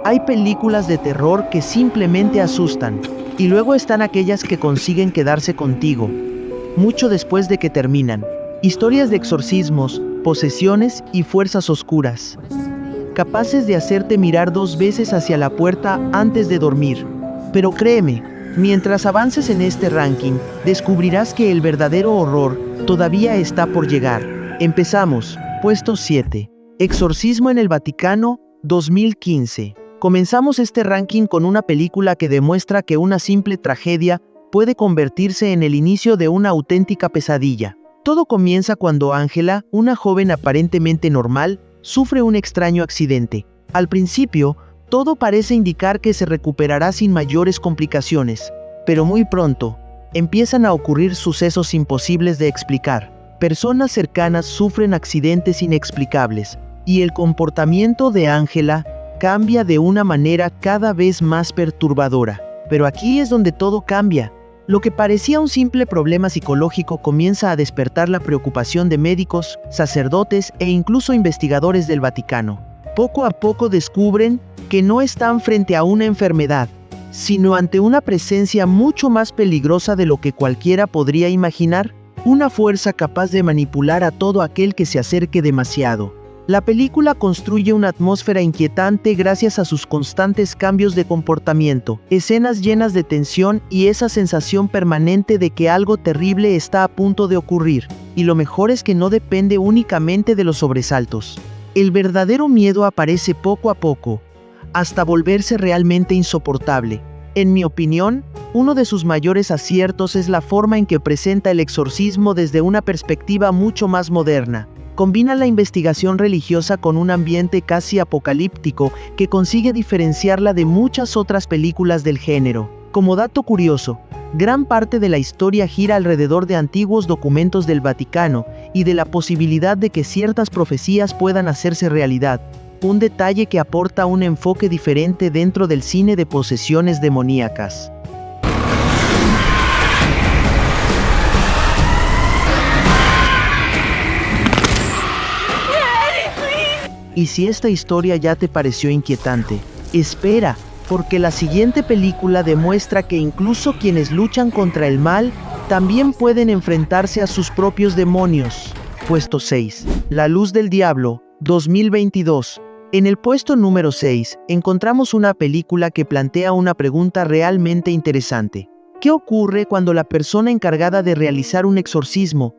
Hay películas de terror que simplemente asustan, y luego están aquellas que consiguen quedarse contigo, mucho después de que terminan. Historias de exorcismos, posesiones y fuerzas oscuras, capaces de hacerte mirar 2 veces hacia la puerta antes de dormir. Pero créeme, mientras avances en este ranking, descubrirás que el verdadero horror todavía está por llegar. Empezamos. Puesto 7. Exorcismo en el Vaticano, 2015. Comenzamos este ranking con una película que demuestra que una simple tragedia puede convertirse en el inicio de una auténtica pesadilla. Todo comienza cuando Ángela, una joven aparentemente normal, sufre un extraño accidente. Al principio, todo parece indicar que se recuperará sin mayores complicaciones, pero muy pronto, empiezan a ocurrir sucesos imposibles de explicar. Personas cercanas sufren accidentes inexplicables, y el comportamiento de Ángela cambia de una manera cada vez más perturbadora. Pero aquí es donde todo cambia. Lo que parecía un simple problema psicológico comienza a despertar la preocupación de médicos, sacerdotes e incluso investigadores del Vaticano. Poco a poco descubren que no están frente a una enfermedad, sino ante una presencia mucho más peligrosa de lo que cualquiera podría imaginar, una fuerza capaz de manipular a todo aquel que se acerque demasiado. La película construye una atmósfera inquietante gracias a sus constantes cambios de comportamiento, escenas llenas de tensión y esa sensación permanente de que algo terrible está a punto de ocurrir. Y lo mejor es que no depende únicamente de los sobresaltos. El verdadero miedo aparece poco a poco, hasta volverse realmente insoportable. En mi opinión, uno de sus mayores aciertos es la forma en que presenta el exorcismo desde una perspectiva mucho más moderna. Combina la investigación religiosa con un ambiente casi apocalíptico que consigue diferenciarla de muchas otras películas del género. Como dato curioso, gran parte de la historia gira alrededor de antiguos documentos del Vaticano y de la posibilidad de que ciertas profecías puedan hacerse realidad, un detalle que aporta un enfoque diferente dentro del cine de posesiones demoníacas. Y si esta historia ya te pareció inquietante, espera, porque la siguiente película demuestra que incluso quienes luchan contra el mal también pueden enfrentarse a sus propios demonios. Puesto 6. La luz del diablo, 2022. En el puesto número 6, encontramos una película que plantea una pregunta realmente interesante. ¿Qué ocurre cuando la persona encargada de realizar un exorcismo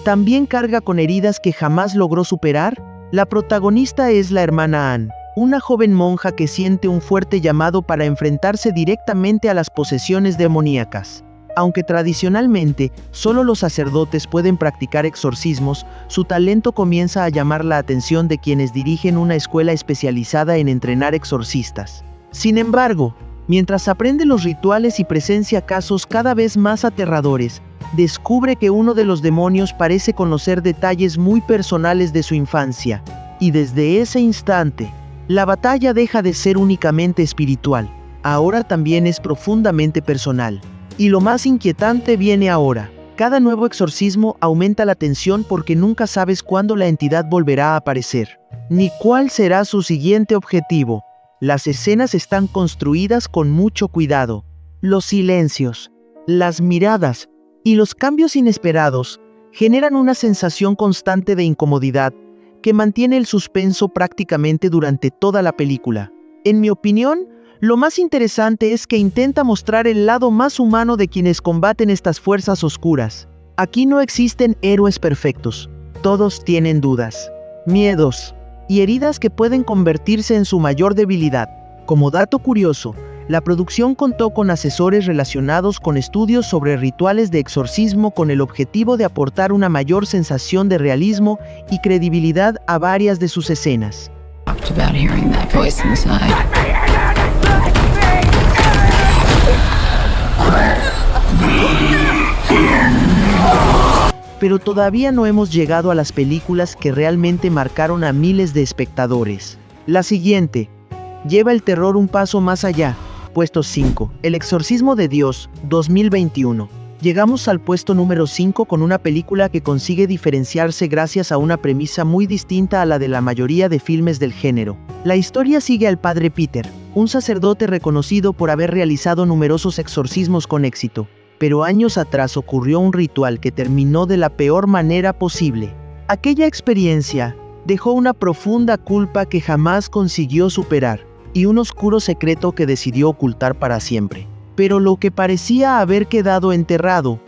también carga con heridas que jamás logró superar? La protagonista es la hermana Anne, una joven monja que siente un fuerte llamado para enfrentarse directamente a las posesiones demoníacas. Aunque tradicionalmente solo los sacerdotes pueden practicar exorcismos, su talento comienza a llamar la atención de quienes dirigen una escuela especializada en entrenar exorcistas. Sin embargo, mientras aprende los rituales y presencia casos cada vez más aterradores, descubre que uno de los demonios parece conocer detalles muy personales de su infancia, y desde ese instante, la batalla deja de ser únicamente espiritual, ahora también es profundamente personal. Y lo más inquietante viene ahora. Cada nuevo exorcismo aumenta la tensión porque nunca sabes cuándo la entidad volverá a aparecer, ni cuál será su siguiente objetivo. Las escenas están construidas con mucho cuidado. Los silencios, las miradas y los cambios inesperados generan una sensación constante de incomodidad que mantiene el suspenso prácticamente durante toda la película. En mi opinión, lo más interesante es que intenta mostrar el lado más humano de quienes combaten estas fuerzas oscuras. Aquí no existen héroes perfectos. Todos tienen dudas, miedos y heridas que pueden convertirse en su mayor debilidad. Como dato curioso, la producción contó con asesores relacionados con estudios sobre rituales de exorcismo con el objetivo de aportar una mayor sensación de realismo y credibilidad a varias de sus escenas. Pero todavía no hemos llegado a las películas que realmente marcaron a miles de espectadores. La siguiente lleva el terror un paso más allá. Puesto 5. El exorcismo de Dios, 2021. Llegamos al puesto número 5 con una película que consigue diferenciarse gracias a una premisa muy distinta a la de la mayoría de filmes del género. La historia sigue al padre Peter, un sacerdote reconocido por haber realizado numerosos exorcismos con éxito. Pero años atrás ocurrió un ritual que terminó de la peor manera posible. Aquella experiencia dejó una profunda culpa que jamás consiguió superar, y un oscuro secreto que decidió ocultar para siempre. Pero lo que parecía haber quedado enterrado,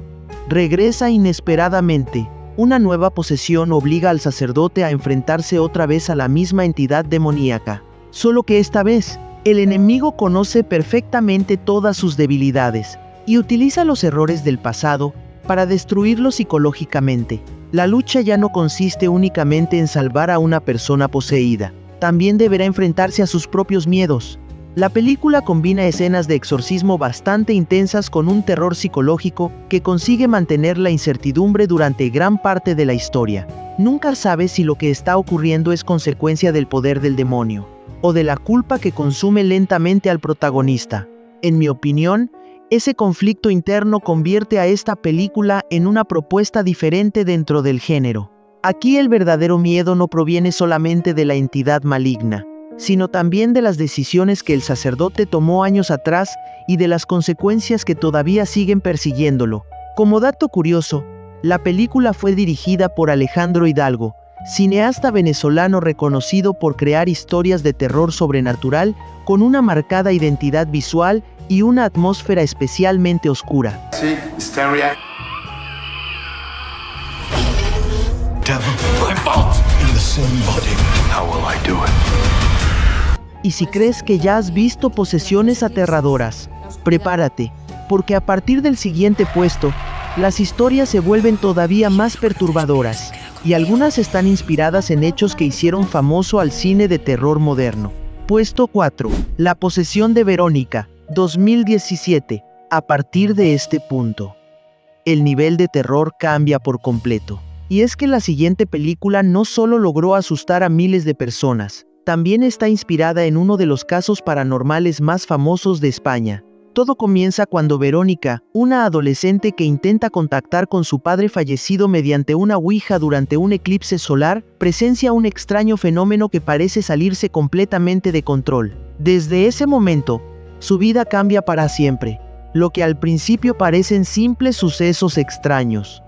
regresa inesperadamente. Una nueva posesión obliga al sacerdote a enfrentarse otra vez a la misma entidad demoníaca. Solo que esta vez, el enemigo conoce perfectamente todas sus debilidades, y utiliza los errores del pasado para destruirlo psicológicamente. La lucha ya no consiste únicamente en salvar a una persona poseída, también deberá enfrentarse a sus propios miedos. La película combina escenas de exorcismo bastante intensas con un terror psicológico que consigue mantener la incertidumbre durante gran parte de la historia. Nunca sabes si lo que está ocurriendo es consecuencia del poder del demonio, o de la culpa que consume lentamente al protagonista. En mi opinión, ese conflicto interno convierte a esta película en una propuesta diferente dentro del género. Aquí el verdadero miedo no proviene solamente de la entidad maligna, sino también de las decisiones que el sacerdote tomó años atrás y de las consecuencias que todavía siguen persiguiéndolo. Como dato curioso, la película fue dirigida por Alejandro Hidalgo, cineasta venezolano reconocido por crear historias de terror sobrenatural con una marcada identidad visual y una atmósfera especialmente oscura. Sí, Hysteria. Devil, my fault. In the same body. How will I do it? Y si crees que ya has visto posesiones aterradoras, prepárate, porque a partir del siguiente puesto, las historias se vuelven todavía más perturbadoras, y algunas están inspiradas en hechos que hicieron famoso al cine de terror moderno. Puesto 4. La posesión de Verónica, 2017. A partir de este punto, el nivel de terror cambia por completo. Y es que la siguiente película no solo logró asustar a miles de personas, también está inspirada en uno de los casos paranormales más famosos de España. Todo comienza cuando Verónica, una adolescente que intenta contactar con su padre fallecido mediante una ouija durante un eclipse solar, presencia un extraño fenómeno que parece salirse completamente de control. Desde ese momento, su vida cambia para siempre. Lo que al principio parecen simples sucesos extraños,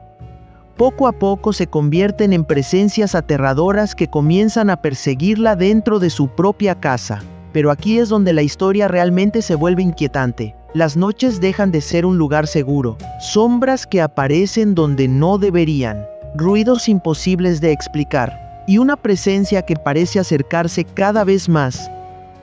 poco a poco se convierten en presencias aterradoras que comienzan a perseguirla dentro de su propia casa. Pero aquí es donde la historia realmente se vuelve inquietante. Las noches dejan de ser un lugar seguro, sombras que aparecen donde no deberían, ruidos imposibles de explicar, y una presencia que parece acercarse cada vez más,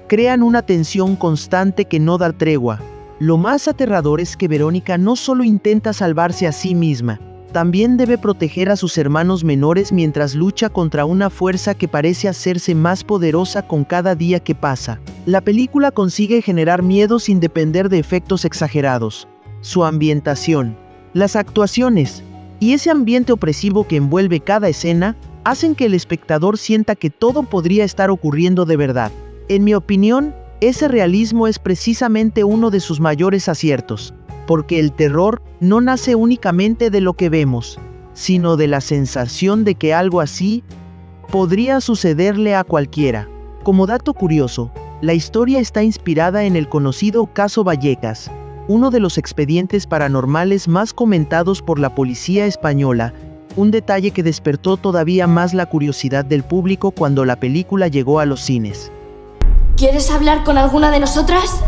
crean una tensión constante que no da tregua. Lo más aterrador es que Verónica no solo intenta salvarse a sí misma, también debe proteger a sus hermanos menores mientras lucha contra una fuerza que parece hacerse más poderosa con cada día que pasa. La película consigue generar miedo sin depender de efectos exagerados. Su ambientación, las actuaciones y ese ambiente opresivo que envuelve cada escena hacen que el espectador sienta que todo podría estar ocurriendo de verdad. En mi opinión, ese realismo es precisamente uno de sus mayores aciertos, porque el terror no nace únicamente de lo que vemos, sino de la sensación de que algo así podría sucederle a cualquiera. Como dato curioso, la historia está inspirada en el conocido caso Vallecas, uno de los expedientes paranormales más comentados por la policía española, un detalle que despertó todavía más la curiosidad del público cuando la película llegó a los cines. ¿Quieres hablar con alguna de nosotras?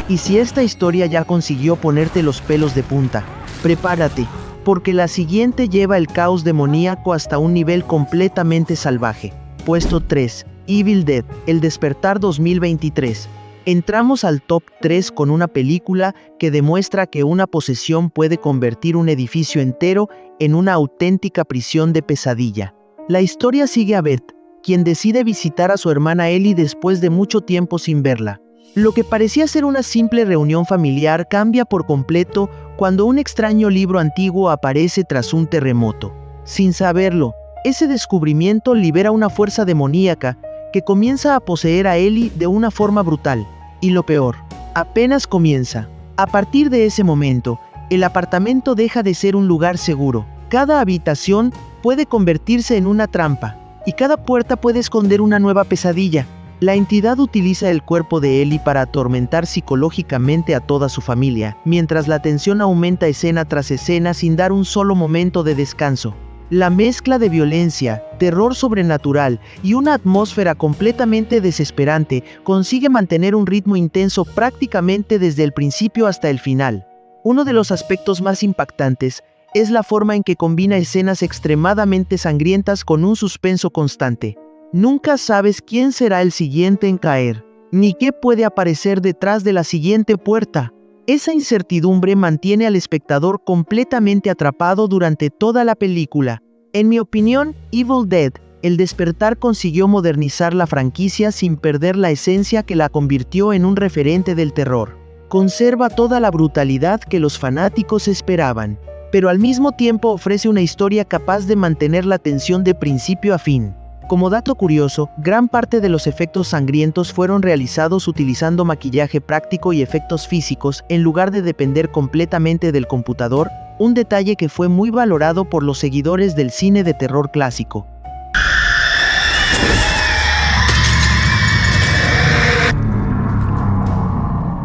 Y si esta historia ya consiguió ponerte los pelos de punta, prepárate, porque la siguiente lleva el caos demoníaco hasta un nivel completamente salvaje. Puesto 3. Evil Dead, El Despertar 2023. Entramos al top 3 con una película que demuestra que una posesión puede convertir un edificio entero en una auténtica prisión de pesadilla. La historia sigue a Beth, quien decide visitar a su hermana Ellie después de mucho tiempo sin verla. Lo que parecía ser una simple reunión familiar cambia por completo cuando un extraño libro antiguo aparece tras un terremoto. Sin saberlo, ese descubrimiento libera una fuerza demoníaca que comienza a poseer a Ellie de una forma brutal. Y lo peor, apenas comienza. A partir de ese momento, el apartamento deja de ser un lugar seguro. Cada habitación puede convertirse en una trampa, y cada puerta puede esconder una nueva pesadilla. La entidad utiliza el cuerpo de Ellie para atormentar psicológicamente a toda su familia, mientras la tensión aumenta escena tras escena sin dar un solo momento de descanso. La mezcla de violencia, terror sobrenatural y una atmósfera completamente desesperante consigue mantener un ritmo intenso prácticamente desde el principio hasta el final. Uno de los aspectos más impactantes es la forma en que combina escenas extremadamente sangrientas con un suspenso constante. Nunca sabes quién será el siguiente en caer, ni qué puede aparecer detrás de la siguiente puerta. Esa incertidumbre mantiene al espectador completamente atrapado durante toda la película. En mi opinión, Evil Dead, El Despertar consiguió modernizar la franquicia sin perder la esencia que la convirtió en un referente del terror. Conserva toda la brutalidad que los fanáticos esperaban, pero al mismo tiempo ofrece una historia capaz de mantener la tensión de principio a fin. Como dato curioso, gran parte de los efectos sangrientos fueron realizados utilizando maquillaje práctico y efectos físicos en lugar de depender completamente del computador, un detalle que fue muy valorado por los seguidores del cine de terror clásico.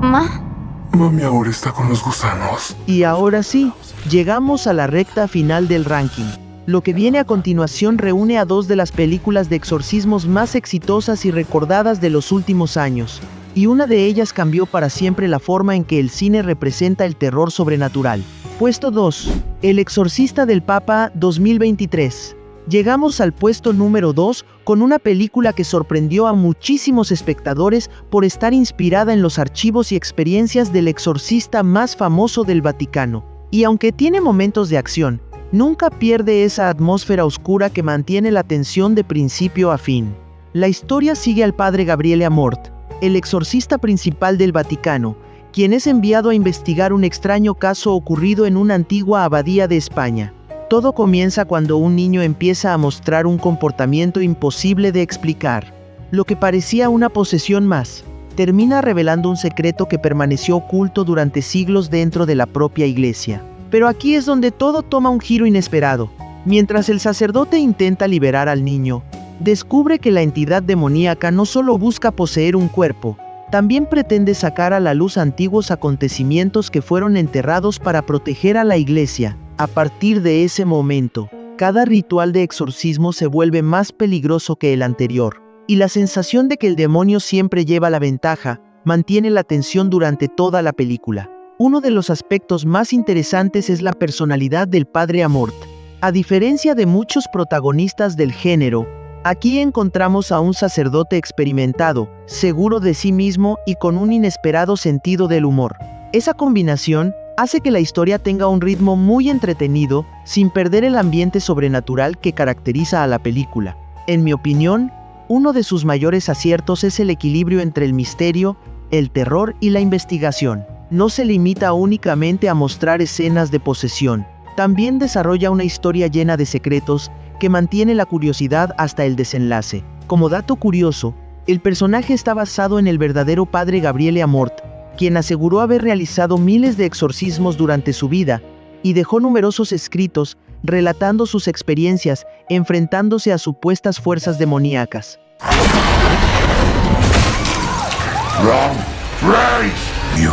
¿Ma? Mami ahora está con los gusanos. Y ahora sí, llegamos a la recta final del ranking. Lo que viene a continuación reúne a dos de las películas de exorcismos más exitosas y recordadas de los últimos años, y una de ellas cambió para siempre la forma en que el cine representa el terror sobrenatural. Puesto 2. El Exorcista del Papa 2023. Llegamos al puesto número 2 con una película que sorprendió a muchísimos espectadores por estar inspirada en los archivos y experiencias del exorcista más famoso del Vaticano. Y aunque tiene momentos de acción, nunca pierde esa atmósfera oscura que mantiene la tensión de principio a fin. La historia sigue al padre Gabriele Amort, el exorcista principal del Vaticano, quien es enviado a investigar un extraño caso ocurrido en una antigua abadía de España. Todo comienza cuando un niño empieza a mostrar un comportamiento imposible de explicar. Lo que parecía una posesión más, termina revelando un secreto que permaneció oculto durante siglos dentro de la propia iglesia. Pero aquí es donde todo toma un giro inesperado. Mientras el sacerdote intenta liberar al niño, descubre que la entidad demoníaca no solo busca poseer un cuerpo, también pretende sacar a la luz antiguos acontecimientos que fueron enterrados para proteger a la iglesia. A partir de ese momento, cada ritual de exorcismo se vuelve más peligroso que el anterior, y la sensación de que el demonio siempre lleva la ventaja mantiene la tensión durante toda la película. Uno de los aspectos más interesantes es la personalidad del padre Amort. A diferencia de muchos protagonistas del género, aquí encontramos a un sacerdote experimentado, seguro de sí mismo y con un inesperado sentido del humor. Esa combinación hace que la historia tenga un ritmo muy entretenido, sin perder el ambiente sobrenatural que caracteriza a la película. En mi opinión, uno de sus mayores aciertos es el equilibrio entre el misterio, el terror y la investigación. No se limita únicamente a mostrar escenas de posesión, también desarrolla una historia llena de secretos que mantiene la curiosidad hasta el desenlace. Como dato curioso, el personaje está basado en el verdadero padre Gabriele Amort, quien aseguró haber realizado miles de exorcismos durante su vida y dejó numerosos escritos relatando sus experiencias enfrentándose a supuestas fuerzas demoníacas. Wrong. Right. You.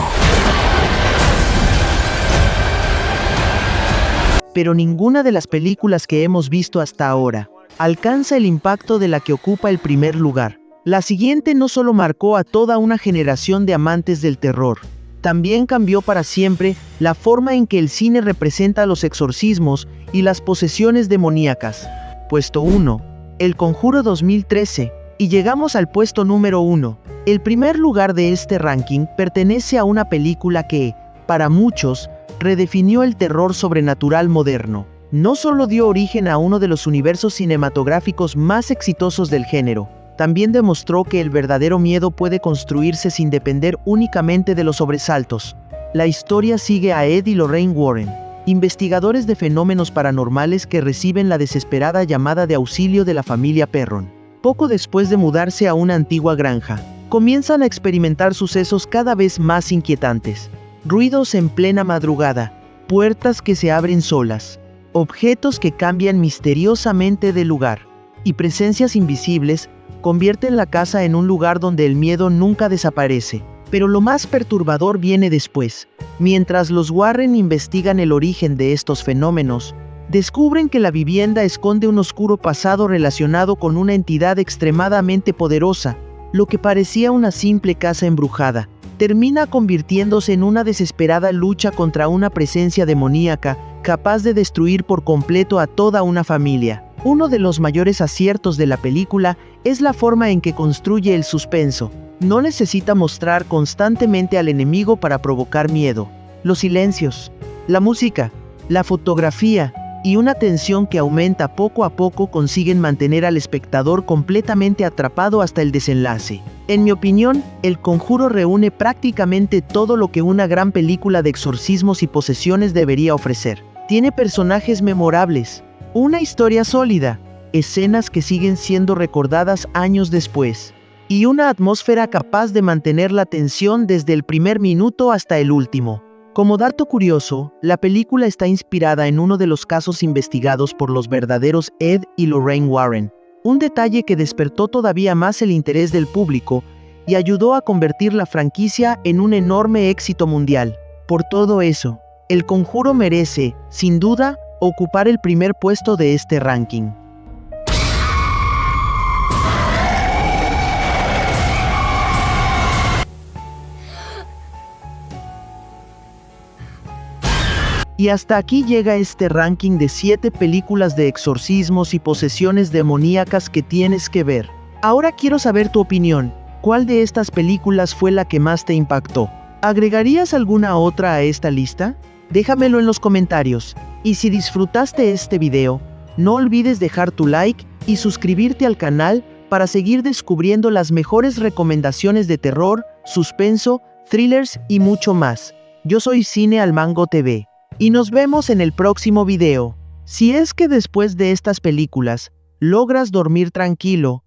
Pero ninguna de las películas que hemos visto hasta ahora alcanza el impacto de la que ocupa el primer lugar. La siguiente no solo marcó a toda una generación de amantes del terror, también cambió para siempre la forma en que el cine representa los exorcismos y las posesiones demoníacas. Puesto 1. El Conjuro 2013. Y llegamos al puesto número 1. El primer lugar de este ranking pertenece a una película que, para muchos, redefinió el terror sobrenatural moderno. No solo dio origen a uno de los universos cinematográficos más exitosos del género, también demostró que el verdadero miedo puede construirse sin depender únicamente de los sobresaltos. La historia sigue a Ed y Lorraine Warren, investigadores de fenómenos paranormales que reciben la desesperada llamada de auxilio de la familia Perron. poco después de mudarse a una antigua granja, comienzan a experimentar sucesos cada vez más inquietantes. Ruidos en plena madrugada, puertas que se abren solas, objetos que cambian misteriosamente de lugar, y presencias invisibles convierten la casa en un lugar donde el miedo nunca desaparece. Pero lo más perturbador viene después. Mientras los Warren investigan el origen de estos fenómenos, descubren que la vivienda esconde un oscuro pasado relacionado con una entidad extremadamente poderosa. Lo que parecía una simple casa embrujada, termina convirtiéndose en una desesperada lucha contra una presencia demoníaca capaz de destruir por completo a toda una familia. Uno de los mayores aciertos de la película es la forma en que construye el suspenso. No necesita mostrar constantemente al enemigo para provocar miedo. Los silencios, la música, la fotografía y una tensión que aumenta poco a poco consiguen mantener al espectador completamente atrapado hasta el desenlace. En mi opinión, El Conjuro reúne prácticamente todo lo que una gran película de exorcismos y posesiones debería ofrecer. Tiene personajes memorables, una historia sólida, escenas que siguen siendo recordadas años después, y una atmósfera capaz de mantener la tensión desde el primer minuto hasta el último. Como dato curioso, la película está inspirada en uno de los casos investigados por los verdaderos Ed y Lorraine Warren, un detalle que despertó todavía más el interés del público y ayudó a convertir la franquicia en un enorme éxito mundial. Por todo eso, El Conjuro merece, sin duda, ocupar el primer puesto de este ranking. Y hasta aquí llega este ranking de 7 películas de exorcismos y posesiones demoníacas que tienes que ver. Ahora quiero saber tu opinión. ¿Cuál de estas películas fue la que más te impactó? ¿Agregarías alguna otra a esta lista? Déjamelo en los comentarios. Y si disfrutaste este video, no olvides dejar tu like y suscribirte al canal para seguir descubriendo las mejores recomendaciones de terror, suspenso, thrillers y mucho más. Yo soy Cine al Mango TV. Y nos vemos en el próximo video. Si es que después de estas películas, logras dormir tranquilo,